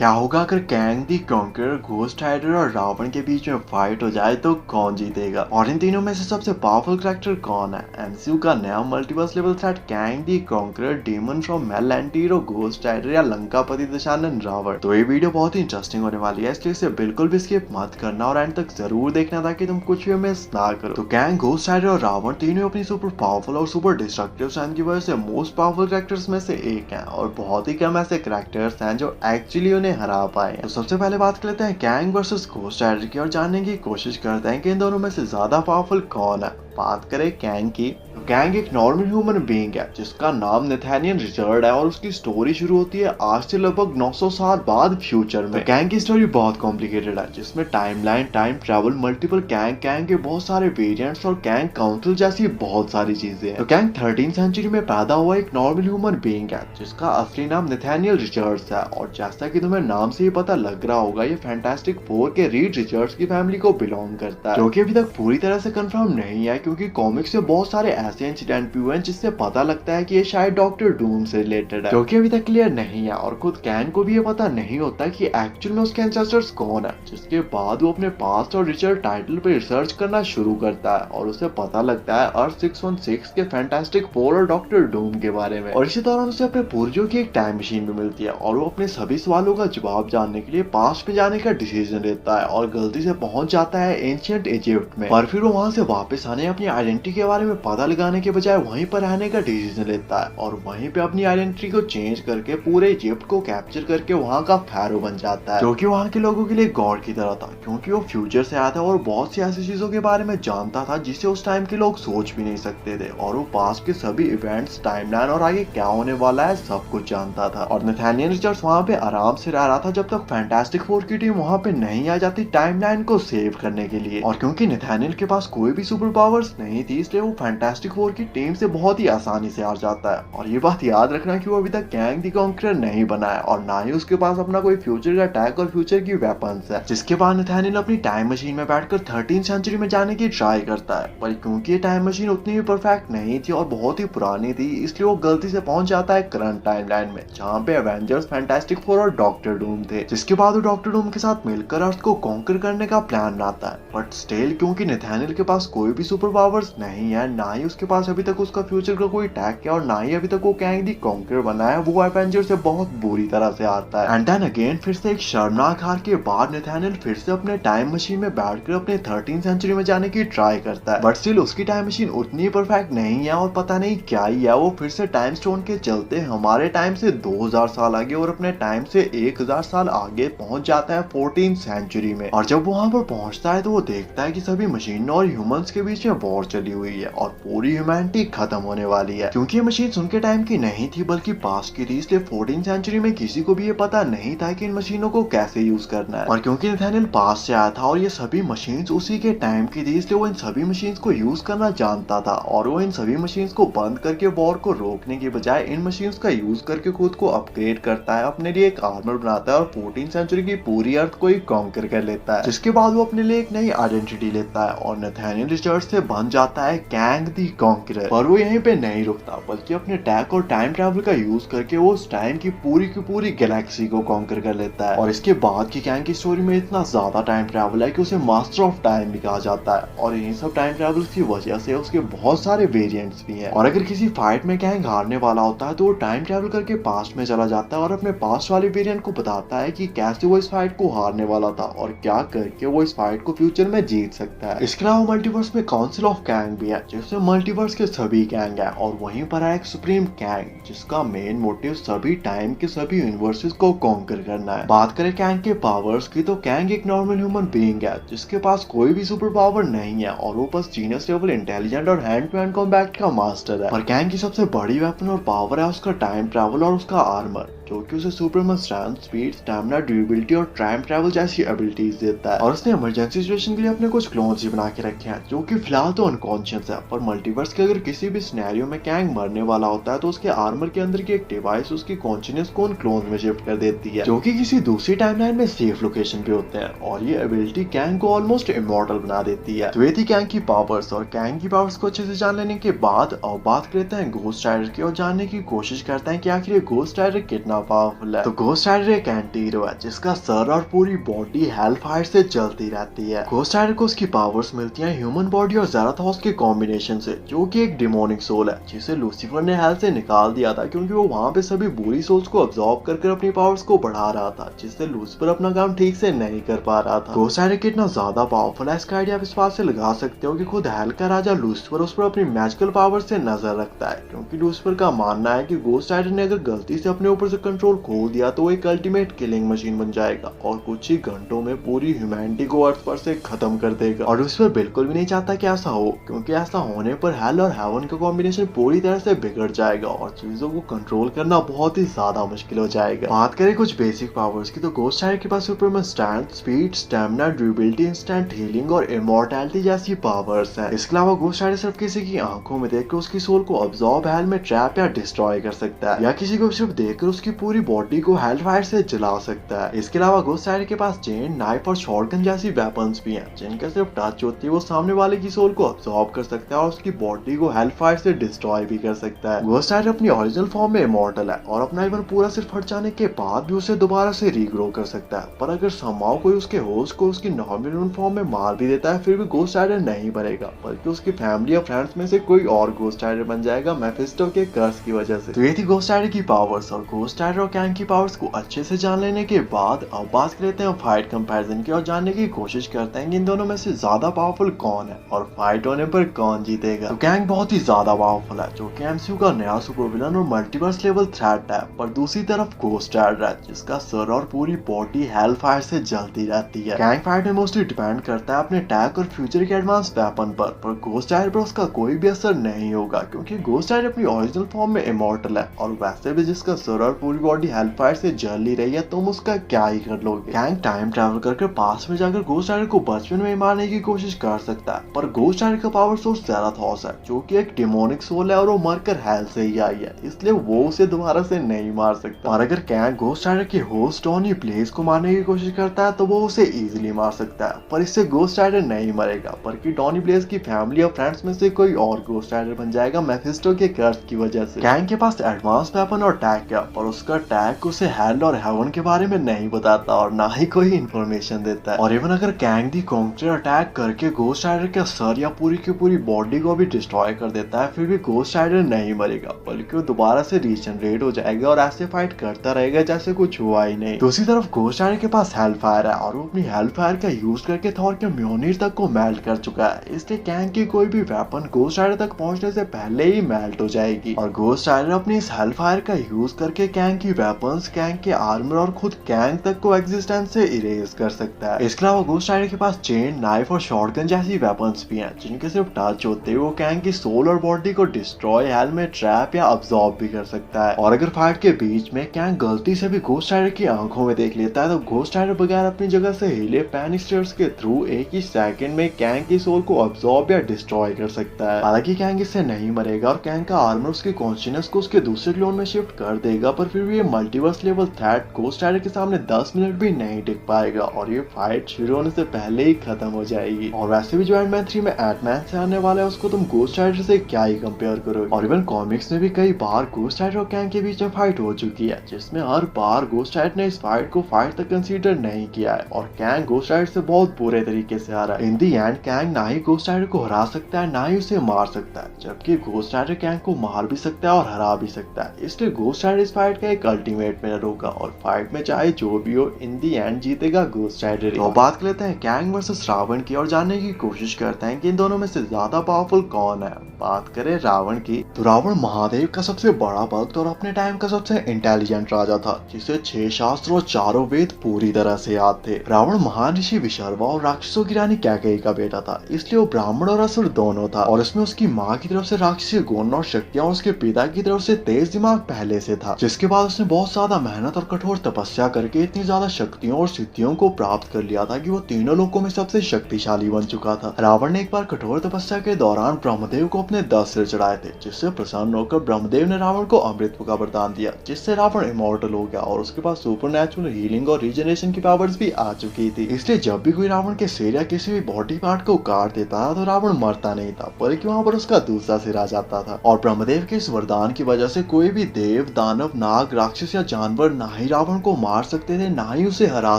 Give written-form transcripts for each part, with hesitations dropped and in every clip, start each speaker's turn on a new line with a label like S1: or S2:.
S1: क्या होगा अगर Kang the conqueror, ghost rider और रावण के बीच में फाइट हो जाए तो कौन जीतेगा? और इन तीनों में से सबसे पावरफुल कैरेक्टर कौन है? एमसीयू का नया multiverse level threat Kang the conqueror, demon from मेलएंटीरो, घोस्ट राइडर या लंकापति दशानन रावण? तो ये वीडियो बहुत ही इंटरेस्टिंग होने वाली है, इसलिए इसे बिल्कुल भी स्किप मत करना और एंड तक जरूर देखना ताकि तुम कुछ भी मिस ना करो। तो कैंग, घोस्ट राइडर और रावण तीनों अपनी सुपर पावरफुल और सुपर डिस्ट्रक्टिव स्ट्रेंथ की वजह से मोस्ट पावरफुल कैरेक्टर्स में से एक हैं और बहुत ही कम ऐसे कैरेक्टर्स हैं जो एक्चुअली उन्हें हरा पाए। तो सबसे पहले बात कर लेते हैं कैंग वर्सेस घोस्ट राइडर की और जानने की कोशिश करते हैं कि इन दोनों में से ज्यादा पावरफुल कौन है। बात करें कैंग की, तो कैंग एक नॉर्मल ह्यूमन बीइंग है जिसका नाम नेथानियल रिचर्ड है और उसकी स्टोरी शुरू होती है आज से लगभग 900 साल बाद फ्यूचर में। तो कैंग की स्टोरी बहुत कॉम्प्लिकेटेड है जिसमें timeline, time travel, multiple Kang, Kang के बहुत सारे वेरिएंट्स और कैंग काउंसिल जैसी बहुत सारी चीजें हैं। तो कैंग 13वीं सेंचुरी में पैदा हुआ एक नॉर्मल ह्यूमन बीइंग है जिसका असली नाम नेथानियल रिचर्ड्स है और जैसा कि तुम्हें नाम से ही पता लग रहा होगा ये फैंटास्टिक फोर के रीड रिचर्ड्स की फैमिली को बिलोंग करता है, जो कि अभी तक पूरी तरह से कंफर्म नहीं है क्योंकि कॉमिक्स से बहुत सारे ऐसे इंसिडेंट भी हुए हैं जिससे पता लगता है कि ये शायद डॉक्टर डूम से रिलेटेड है, जो कि अभी तक क्लियर नहीं है। और खुद कैंग को भी ये पता नहीं होता कि एक्चुअल में उसके एंसेस्टर्स कौन है, जिसके बाद वो अपने पास्ट और रिचर्ड टाइटल पे रिसर्च करना शुरू करता है और उसे पता लगता है अर्थ 616 के फैंटास्टिक फोर और डॉक्टर डूम के बारे में। और इसी दौरान उसे अपने पूर्वजों की एक टाइम मशीन भी मिलती है और वो अपने सभी सवालों का जवाब जानने के लिए पास्ट में जाने का डिसीजन लेता है और गलती से पहुंच जाता है एंशिएंट इजिप्ट में। और फिर वो वहां से वापस आने अपनी आइडेंटिटी के बारे में पता लगाने के बजाय वहीं पर रहने का डिसीजन लेता है और वहीं पे अपनी आइडेंटिटी को चेंज करके पूरे इजिप्ट को कैप्चर करके वहां का फैरो बन जाता है, जो कि वहां के लोगों के लिए गॉड की तरह था क्योंकि वो फ्यूचर से आया था और बहुत सी ऐसी चीजों के बारे में जानता था जिसे उस टाइम के लोग सोच भी नहीं सकते थे। और वो पास्ट के सभी इवेंट्स, टाइमलाइन और आगे क्या होने वाला है सब कुछ जानता था। और नेथानियल रिचर्ड्स वहां पे आराम से रह रहा था जब तक फैंटास्टिक फोर की टीम वहां पे नहीं आ जाती टाइमलाइन को सेव करने के लिए। और क्योंकि नेथानियल के पास कोई भी सुपर पावर्स नहीं थी इसलिए वो फैंटास्टिक फोर की टीम से बहुत ही आसानी से हार जाता है। और ये बात याद रखना कि वो अभी तक कैंग द कॉन्करर नहीं बना है और ना ही उसके पास अपना कोई फ्यूचर का अटैक और फ्यूचर की वेपन्स है, जिसके बाद नेथानियल अपनी टाइम मशीन में बैठकर 13वीं सेंचुरी में जाने की ट्राई करता है। पर क्योंकि ये टाइम मशीन उतनी भी परफेक्ट नहीं थी और बहुत ही पुरानी थी इसलिए वो गलती से पहुंच जाता है करंट टाइमलाइन में जहाँ पे एवेंजर्स, फैंटास्टिक फोर और डॉक्टर डूम थे, जिसके बाद वो डॉक्टर डूम के साथ मिलकर अर्थ को कॉन्कर करने का प्लान बनाता है। बट स्टिल क्योंकि नेथानियल के पास कोई भी सुपर पावर्स नहीं है, ना ही उसके पास अभी तक उसका फ्यूचर का कोई टैग है और ना ही अभी तक वो कैंग द कॉन्करर बना है, वो एवेंजर से बहुत बुरी तरह से हारता है। एंड देन अगेन फिर से एक शर्मनाक हार के बाद नेथानियल फिर से अपने टाइम मशीन में बैठकर अपने 13वीं सेंचुरी में जाने की ट्राई करता है। बट स्टिल उसकी टाइम मशीन उतनी परफेक्ट नहीं है और पता नहीं क्या ही है, वो फिर से टाइम स्टोन के चलते हमारे टाइम से 2000 साल आगे और अपने टाइम से 1000 साल आगे पहुंच जाता है 14वीं सेंचुरी में। और जब वहां पर पहुंचता है तो वो देखता है कि सभी मशीनों और ह्यूमंस के बीच में वॉर चली हुई है और पूरी ह्यूमैनिटी खत्म होने वाली है। क्योंकि ये मशीन उनके टाइम की नहीं थी बल्कि पास्ट की थी, इसलिए 14वीं सेंचुरी में किसी को भी ये पता नहीं था कि इन मशीनों को कैसे यूज करना है। और क्योंकि नेथानियल पास्ट से आया था और ये सभी मशीन्स उसी के टाइम की थी इसलिए वो इन सभी मशीन्स को यूज करना जानता था और वो इन सभी मशीन्स को बंद करके वॉर को रोकने के बजाय इन मशीन्स का यूज करके खुद को अपग्रेड करता है, अपने लिए एक आर्मर बनाता है और 14वीं सेंचुरी की पूरी अर्थ को ही कॉन्कर कर लेता है, जिसके बाद वो अपने लिए एक नई आइडेंटिटी लेता है और नेथानियल रिचर्ड्स से बन जाता है कैंग द कॉन्करर। पर वो यहीं पे नहीं रुकता बल्कि अपने टैग और टाइम ट्रैवल का यूज करके वो उस टाइम की पूरी गैलेक्सी को कॉन्कर कर लेता है। और इसके बाद की कैंग की स्टोरी में इतना ज्यादा टाइम ट्रैवल है कि उसे मास्टर ऑफ टाइम भी कहा जाता है और इन सब टाइम ट्रैवल की वजह से उसके बहुत सारे वेरिएंट्स भी हैं। और अगर किसी फाइट में कैंग हारने वाला होता है तो वो टाइम ट्रैवल करके पास्ट में चला जाता है और अपने पास्ट वाले वेरिएंट को बताता है कि कैसे वो इस फाइट को हारने वाला था और क्या करके वो इस फाइट को फ्यूचर में जीत सकता है। इसके अलावा मल्टीवर्स में काउंसिल ऑफ कैंग भी है जिसमें मल्टीवर्स के सभी कैंग है और वहीं पर है एक सुप्रीम कैंग जिसका मेन मोटिव सभी टाइम के सभी यूनिवर्सेस को कॉन्कर करना है। बात करें कैंग के पावर्स की तो कैंग एक नॉर्मल ह्यूमन बीइंग है जिसके पास कोई भी सुपर पावर नहीं है और वो बस जीनियस लेवल इंटेलिजेंट और हैंड टू हैंड कॉम्बैट का मास्टर है। पर कैंग की सबसे बड़ी वेपन और पावर है उसका टाइम ट्रैवल और उसका आर्मर, जो कि उसे Superman strength, speed, stamina, durability और टाइम ट्रैवल जैसी एबिलिटीज देता है। और उसने इमरजेंसी सिचुएशन के लिए अपने कुछ क्लोन्स ही बना के रखे हैं जो कि फिलहाल तो अनकॉन्शियस है। पर मल्टीवर्स के अगर किसी भी सिनेरियो में कैंग मरने वाला होता है तो उसके आर्मर के अंदर की एक डिवाइस उसकी कॉन्शियसनेस को उन क्लोन्स में शिफ्ट कर देती है, जो कि किसी दूसरी टाइमलाइन में सेफ लोकेशन पे होते हैं। और ये एबिलिटी कैंग को ऑलमोस्ट इमॉर्टल बना देती है। तो ये थी कैंग की पावर्स। और कैंग की पावर्स को अच्छे से जान लेने के बाद अब बात करते हैं घोस्ट राइडर की और जानने की कोशिश करते हैं कि आखिर ये घोस्ट राइडर कितना कितना पावरफुल है। तो घोस्ट राइडर एक एंटी हीरो है जिसका सर और पूरी बॉडी हेल फायर से जलती रहती है। घोस्ट राइडर को उसकी पावर्स मिलती है ह्यूमन बॉडी और ज़राथोस के कॉम्बिनेशन से, जो कि एक डिमोनिक सोल है जिसे लूसीफर ने हेल से निकाल दिया था क्योंकि वो वहां पे सभी बुरी सोल्स को अब्सॉर्ब कर अपनी पावर्स को बढ़ा रहा था, जिससे लूसीफर अपना काम ठीक से नहीं कर पा रहा था। घोस्ट राइडर कितना ज्यादा पावरफुल है इसका आइडिया आप इस बात से लगा सकते हो कि खुद हेल का राजा लूसीफर उस पर अपनी मैजिकल पावर से नजर रखता है, क्योंकि लूसीफर का मानना है कि घोस्ट राइडर ने अगर गलती से अपने ऊपर से कंट्रोल खो दिया तो वो एक अल्टीमेट किलिंग मशीन बन जाएगा और कुछ ही घंटों में पूरी ह्यूमैनिटी को अर्थ पर से खत्म कर देगा। और लूसीफर बिल्कुल भी नहीं चाहता कि ऐसा हो, क्योंकि ऐसा होने पर हेल और हेवन का कॉम्बिनेशन पूरी तरह से बिगड़ जाएगा और चीजों को कंट्रोल करना बहुत ही ज्यादा मुश्किल हो जाएगा। बात करें कुछ बेसिक पावर्स की तो घोस्ट राइडर के पास superman strength, speed, stamina, durability, instant healing और इमॉर्टैलिटी जैसी पावर्स हैं। इसके अलावा घोस्ट राइडर सिर्फ किसी की आंखों में देखकर उसकी सोल को अब्सॉर्ब हेल में ट्रैप या डिस्ट्रॉय कर सकता है, या किसी को सिर्फ देखकर उसकी पूरी बॉडी को हेल फायर से जला सकता है। इसके अलावा घोस्ट राइडर के पास चेन, नाइफ और शॉटगन जैसी वेपन्स भी हैं जिनका सिर्फ टच होती है वो सामने वाले की सोल को अब्सॉर्ब कर सकता है और उसकी बॉडी को हेल फायर से डिस्ट्रॉय भी कर सकता है। घोस्ट राइडर अपनी ओरिजिनल फॉर्म में इमॉर्टल है और अपना इवन पूरा सिर्फ हट जाने के बाद भी उसे दोबारा से रीग्रो कर सकता है, पर अगर समाव कोई उसके होस्ट को उसकी नॉर्मल फॉर्म में मार भी देता है फिर भी घोस्ट राइडर नहीं मरेगा, बल्कि उसकी फैमिली और फ्रेंड्स में से कोई और घोस्ट राइडर बन जाएगा मेफिस्टो के कर्स की वजह से। तो ये थी घोस्ट राइडर की पावर्स, और घोस्ट राइडर और कैंग की पावर्स को अच्छे से जान लेने के बाद अब बात करते हैं फाइट कंपैरिजन की और जानने की कोशिश करते हैं कि इन दोनों में से ज्यादा पावरफुल कौन है और फाइट होने पर कौन जीतेगा। तो कैंग बहुत ही ज्यादा पावरफुल है जो कि एमसीयू का नया सुपर विलन और मल्टीवर्स लेवल थ्रेट है, पर दूसरी तरफ घोस्ट राइडर है जिसका सर और पूरी बॉडी हेल फायर से जलती रहती है। कैंग फाइट में मोस्टली डिपेंड करता है अपने अटैक और फ्यूचर के एडवांस वेपन पर घोस्ट राइडर पर उसका कोई भी असर नहीं होगा क्योंकि घोस्ट राइडर अपनी ओरिजिनल फॉर्म में इमॉर्टल है, और वैसे भी जिसका सर और पूरी बॉडी हेल फायर से जल ही रही है तुम उसका क्या ही कर लोगे। कैंग टाइम ट्रैवल करके पास में जाकर घोस्ट राइडर को बचपन में मारने की कोशिश कर सकता है, पर घोस्ट राइडर का पावर सोर्स ज़राथोस है जो कि एक डिमोनिक सोल है और वो मरकर हेल से ही आई है, इसलिए वो उसे दोबारा से नहीं मार सकता। और अगर कैंग घोस्ट राइडर के होस्ट डॉनी ब्लेज को मारने की कोशिश करता है तो वो उसे इजीली मार सकता है, पर इससे घोस्ट राइडर नहीं मरेगा बल्कि डॉनी ब्लेज की फैमिली और फ्रेंड्स में से कोई और घोस्ट राइडर बन जाएगा मेफिस्टो के कर्स की वजह से। कैंग के पास एडवांस वेपन और अटैक है, पर उसका अटैक उसे हेल और हेवन के बारे में नहीं बताता और ना ही कोई इन्फॉर्मेशन देता है। और इवन अगर कैंग दी कॉन्करर अटैक करके घोस्ट राइडर के सर या पूरी की पूरी बॉडी को भी डिस्ट्रॉय कर देता है फिर भी घोस्ट राइडर नहीं मरेगा बल्कि वो दोबारा से रीजनरेट हो जाएगा और ऐसे फाइट करता रहेगा जैसे कुछ हुआ ही नहीं। दूसरी तरफ घोस्ट राइडर के पास हेल फायर है और वो अपनी हेल फायर का यूज करके थॉर के म्योनिर तक को मेल्ट कर चुका है, इसलिए कैंग की कोई भी वेपन घोस्ट राइडर तक पहुंचने से पहले ही मेल्ट हो जाएगी। और घोस्ट राइडर अपनी इस हेल फायर का यूज करके कैंग की वेपन्स, कैंग के आर्मर और खुद कैंग तक को एग्जिस्टेंस से इरेज कर सकता है। इसके अलावा घोस्ट राइडर के पास चेन, नाइफ और शॉटगन जैसी वेपन्स भी हैं जिनके सिर्फ टच होते हुए वो कैंग की सोल और बॉडी को डिस्ट्रॉय, हेल में ट्रैप या अब्सॉर्ब भी कर सकता है। और अगर फाइट के बीच में कैंग गलती से भी घोस्ट राइडर की आंखों में देख लेता है तो घोस्ट राइडर बगैर अपनी जगह से हिले पैनिक स्टेयर्स के थ्रू एक ही सेकंड में कैंग की सोल को अब्सॉर्ब या डिस्ट्रॉय कर सकता है। हालांकि कैंग इससे नहीं मरेगा और कैंग का आर्मर उसके कॉन्शियसनेस को उसके दूसरे क्लोन में शिफ्ट कर देगा, पर फिर भी ये multiverse level threat ghost rider के सामने 10 मिनट भी नहीं टिक पाएगा और ये फाइट शुरू होने से पहले ही खत्म हो जाएगी। और वैसे भी जो एंटमैन 3 में एंटमैन से आने वाला है उसको तुम घोस्ट राइडर से क्या ही कंपेयर करोगे। और इवन कॉमिक्स में भी कई बार घोस्ट राइडर और कैंग के बीच में फाइट हो चुकी है जिसमें हर बार घोस्ट राइडर ने इस फाइट को फाइट तक कंसीडर नहीं किया है और कैंग घोस्ट राइडर से बहुत बुरे तरीके से हारा। इन दी एंड कैंग ना ही घोस्ट राइडर को हरा सकता है ना ही उसे मार सकता है, जबकि घोस्ट राइडर कैंग को मार भी सकता है और हरा भी सकता है, इसलिए घोस्ट राइडर इस फाइट का एक अल्टीमेट विनर होगा और फाइट में चाहे जो भी हो इन दी एंड जीतेगा घोस्ट राइडर। तो बात कर लेते हैं कैंग वर्सेस रावण की और जानने की कोशिश करते हैं कि इन दोनों में से ज्यादा पावरफुल कौन है। बात करें रावण की तो रावण महादेव का सबसे बड़ा भक्त और अपने टाइम का सबसे इंटेलिजेंट राजा था जिसे 6 शास्त्र और 4 वेद पूरी तरह से याद थे। रावण महान ऋषि विशर्वा और राक्षसों की रानी कैकेयी का बेटा था, इसलिए वो ब्राह्मण और असुर दोनों था और इसमें उसकी माँ की तरफ से राक्षसी गुण और शक्तियां और उसके पिता की तरफ से तेज दिमाग पहले से था, जिसके बाद उसने बहुत ज्यादा मेहनत और कठोर तपस्या करके इतनी ज्यादा शक्तियों और सिद्धियों को प्राप्त कर लिया था कि वो तीनों लोकों में सबसे शक्तिशाली बन चुका था। रावण ने एक बार कठोर तपस्या के दौरान ब्रह्मदेव को अपने 10 सिर चढ़ाए थे, जिससे प्रसन्न होकर ब्रह्मदेव ने रावण को अमृत का वरदान दिया, जिससे रावण इमॉर्टल हो गया और उसके पास सुपरनैचुरल हीलिंग और रीजनरेशन की पावर्स भी आ चुकी थी। इसलिए जब भी कोई रावण के सिर या किसी भी बॉडी पार्ट को काट देता तो रावण मरता नहीं था, बल्कि वहां पर उसका दूसरा सिर आ जाता था। और ब्रह्मदेव के इस वरदान की वजह से कोई भी देव, दानव, नाग नाग, राक्षस या जानवर ना ही रावण को मार सकते थे, ना ही उसे हरा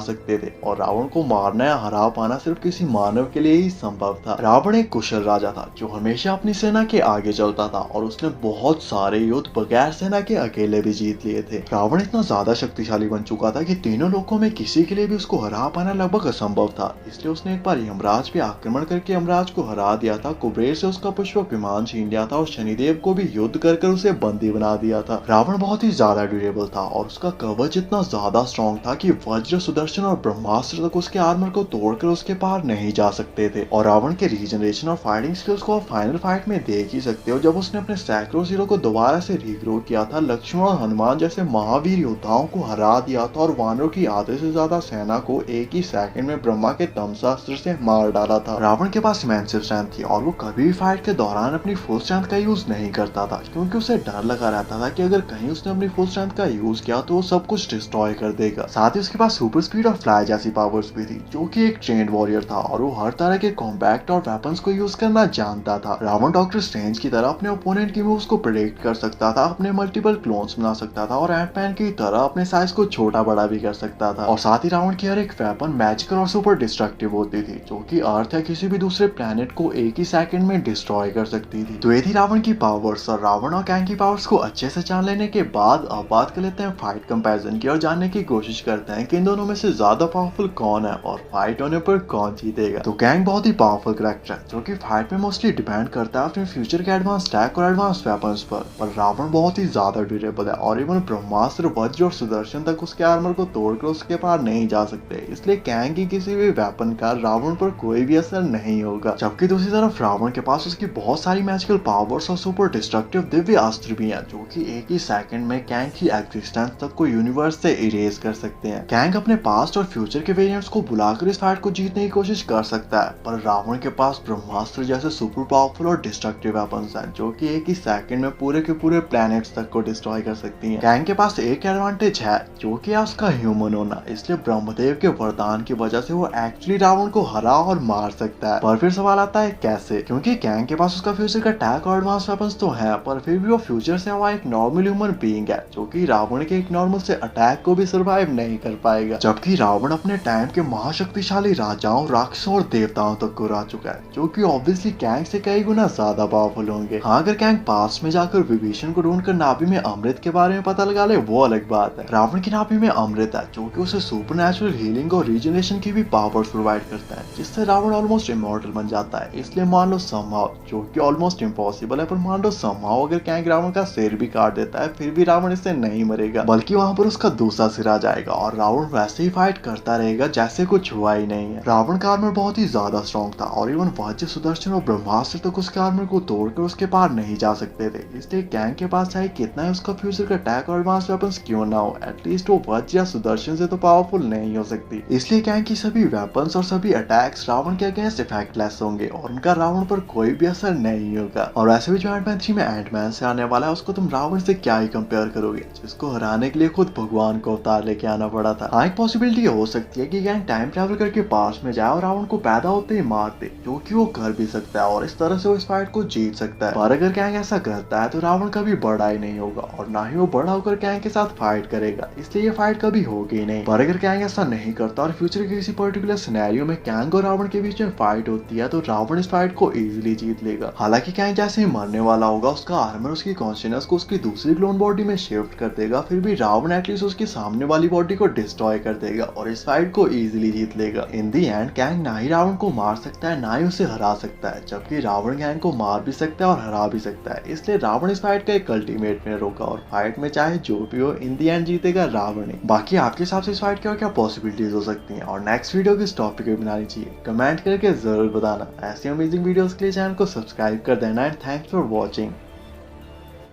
S1: सकते थे, और रावण को मारना या हरा पाना सिर्फ किसी मानव के लिए ही संभव था। रावण एक कुशल राजा था जो हमेशा अपनी सेना के आगे चलता था, और उसने बहुत सारे युद्ध बगैर सेना के अकेले भी जीत लिए थे। रावण इतना ज्यादा शक्तिशाली बन चुका था कि तीनों लोकों में किसी के लिए भी उसको हरा पाना लगभग असंभव था। इसलिए उसने एक बार यमराज पे आक्रमण करके यमराज को हरा दिया था, कुबेर से उसका पुष्पक विमान छीन लिया था, और शनिदेव को भी युद्ध कर उसे बंदी बना दिया था। रावण बहुत ही ज्यादा ड्यूरेबल था, और उसका कवच इतना ज्यादा स्ट्रॉन्ग था कि वज्र, सुदर्शन और ब्रह्मास्त्र तक उसके आर्मर को तोड़कर उसके पार नहीं जा सकते थे। और रावण के रीजनरेशन और फाइटिंग स्किल्स को आप फाइनल फाइट में देख ही सकते हो, जब उसने अपने सैकड़ों हीरो को दोबारा से रीग्रो किया था, लक्ष्मण और हनुमान जैसे महावीर योद्धाओं को हरा दिया था, और वानरों की आधे से ज्यादा सेना को एक ही सेकंड में ब्रह्मा के तमसास्त्र से मार डाला था। रावण के पास इमेंसिव स्ट्रेंथ थी, और वो कभी भी फाइट के दौरान अपनी फुल स्ट्रेंथ का यूज नहीं करता था, क्योंकि उसे डर लगा रहता था कि अगर कहीं उसने अपनी फुल स्ट्रेंथ का यूज किया तो वो सब कुछ डिस्ट्रॉय कर देगा। साथ ही उसके पास सुपर स्पीड और फ्लाई जैसी पावर्स भी थी, जो कि एक ट्रेन्ड वॉरियर था, और वो हर तरह के कॉम्बैक्ट और वेपन्स को यूज करना जानता था। रावण डॉक्टर स्ट्रेंज की तरह अपने ओपोनेंट की मूव्स को प्रेडिक्ट कर सकता था, अपने मल्टीपल क्लोन्स बना सकता था, और एंटमैन की तरह अपने साइज को छोटा बड़ा भी कर सकता था। और साथ ही रावण की हर एक वेपन मैजिकल और सुपर डिस्ट्रक्टिव होती थी, जो कि अर्थ या किसी भी दूसरे प्लेनेट को एक ही सेकंड में डिस्ट्रॉय कर सकती थी। तो ये थी रावण की पावर्स, और रावण और कैंग की पावर्स को अच्छे से जान लेने के बाद अब बात कर लेते हैं फाइट कंपैरिजन की, और जानने की कोशिश करते हैं कि इन दोनों में से ज्यादा पावरफुल कौन है और फाइट होने पर कौन जीतेगा। तो कैंग बहुत ही पावरफुल कैरेक्टर है, जो कि फाइट में मोस्टली डिपेंड करता है अपने फ्यूचर के एडवांस अटैक और एडवांस वेपन्स पर रावण बहुत ही ज्यादा ड्यूरेबल है, और इवन ब्रह्मास्त्र, वज्र और सुदर्शन तक उसके आर्मर को तोड़कर उसके पार नहीं जा सकते। इसलिए कैंग की किसी भी वेपन का रावण पर कोई भी असर नहीं होगा। जबकि दूसरी तरफ रावण के पास उसकी बहुत सारी मैजिकल पावर्स और सुपर डिस्ट्रक्टिव दिव्य अस्त्र भी हैं, जो कि एक ही सेकंड में कैंग की एग्जिस्टेंस तक को यूनिवर्स से इरेज कर सकते हैं। कैंग अपने पास्ट और फ्यूचर के वेरिएंट्स को बुलाकर इस फाइट को जीतने की कोशिश कर सकता है, पर रावण के पास ब्रह्मास्त्र जैसे सुपर पावरफुल और डिस्ट्रक्टिव वेपन्स हैं, जो कि एक ही सेकंड में पूरे के पूरे प्लैनेट्स तक को डिस्ट्रॉय कर सकती हैं। कैंग के पास एक एडवांटेज है, जो कि है उसका ह्यूमन होना, इसलिए ब्रह्मदेव के वरदान की वजह से वो एक्चुअली रावण को हरा और मार सकता है। पर फिर सवाल आता है कैसे, क्योंकि कैंग के पास उसका फ्यूचर का अटैक और एडवांस वेपन्स तो है, पर फिर भी वो फ्यूचर से हुआ एक नॉर्मल ह्यूमन बीइंग है, जो कि रावण के एक नॉर्मल से अटैक को भी सर्वाइव नहीं कर पाएगा। जबकि रावण अपने टाइम के महाशक्तिशाली राजाओं, राक्षसों और देवताओं तक को हरा चुका है, जो कि ऑब्वियसली कैंग से कई गुना ज्यादा पावरफुल होंगे। हाँ, अगर कैंग पास्ट में जाकर विभीषण को ढूंढकर नाभि में अमृत के बारे में पता लगा ले, वो अलग बात है। रावण की नाभि में अमृत है, जो कि उसे सुपरनैचुरल हीलिंग और रीजनरेशन की भी पावर्स प्रोवाइड करता है, जिससे रावण ऑलमोस्ट इमॉर्टल बन जाता है। इसलिए मान लो समहाउ, जो कि ऑलमोस्ट इम्पॉसिबल है, पर मान लो समहाउ अगर कैंग रावण का सिर भी काट देता है, फिर भी रावण इससे नहीं मरेगा, बल्कि वहां पर उसका दूसरा सिर आ जाएगा, और रावण वैसे ही फाइट करता रहेगा जैसे कुछ हुआ ही नहीं है। रावण का आर्मर बहुत ही ज्यादा स्ट्रॉन्ग था, और इवन वज्र, सुदर्शन और ब्रह्मास्त्र तक उसके आर्मर को तोड़कर उसके पार नहीं जा सकते थे। इसलिए कैंग के पास चाहे कितना ही उसका फ्यूचर का अटैक और एडवांस वेपन्स क्यों ना हो, एटलीस्ट वो वज्र या सुदर्शन से तो पावरफुल नहीं हो सकती। इसलिए कैंग की सभी वेपन्स और सभी अटैक्स रावण के अगेंस्ट इफेक्टलेस होंगे, और उनका रावण पर कोई भी असर नहीं होगा। और वैसे भी जो एंटमैन 3 में एंटमैन से आने वाला है, उसको तुम रावण से क्या ही कंपेयर करोगे, जिसको हराने के लिए खुद भगवान को अवतार लेके आना पड़ा था। हाँ, एक पॉसिबिलिटी हो सकती है कि गैंग टाइम ट्रैवल करके पास में जाए और रावण को पैदा होते ही मार दे, जो कि वो कर भी सकता है, और इस तरह से वो इस फाइट को जीत सकता है। पर अगर गैंग ऐसा करता है तो रावण कभी बड़ा ही नहीं होगा, और ना ही वो बड़ा होकर गैंग के साथ फाइट करेगा, इसलिए ये फाइट कभी होगी नहीं। पर अगर गैंग ऐसा नहीं करता और फ्यूचर के किसी पर्टिकुलर सिनेरियो में गैंग और रावण के बीच में फाइट होती है, तो रावण इस फाइट को इजीली जीत लेगा। हालांकि गैंग जैसे ही मरने वाला होगा, उसका आर्मर उसकी कॉन्शियसनेस को उसकी दूसरी क्लोन बॉडी में शिफ्ट कर देगा, फिर भी रावण एटलीस्ट उसकी सामने वाली बॉडी को डिस्ट्रॉय कर देगा और इस फाइट को इजीली जीत लेगा। इन दी एंड गैंग ना ही रावण को मार सकता है, ना ही उसे हरा सकता है, जबकि रावण गैंग को मार भी सकता है और हरा भी सकता है। इसलिए रावण इस फाइट का एक अल्टीमेट विनर होगा, और फाइट में चाहे जो भी हो, इन दी एंड जीतेगा रावण ही। बाकी आपके हिसाब से इस फाइट के और क्या पॉसिबिलिटीज हो सकती हैं, और नेक्स्ट वीडियो किस टॉपिक पे बनानी चाहिए, कमेंट करके जरूर बताना। ऐसी अमेजिंग वीडियोस के लिए चैनल को सब्सक्राइब कर देना, एंड थैंक्स फॉर वॉचिंग।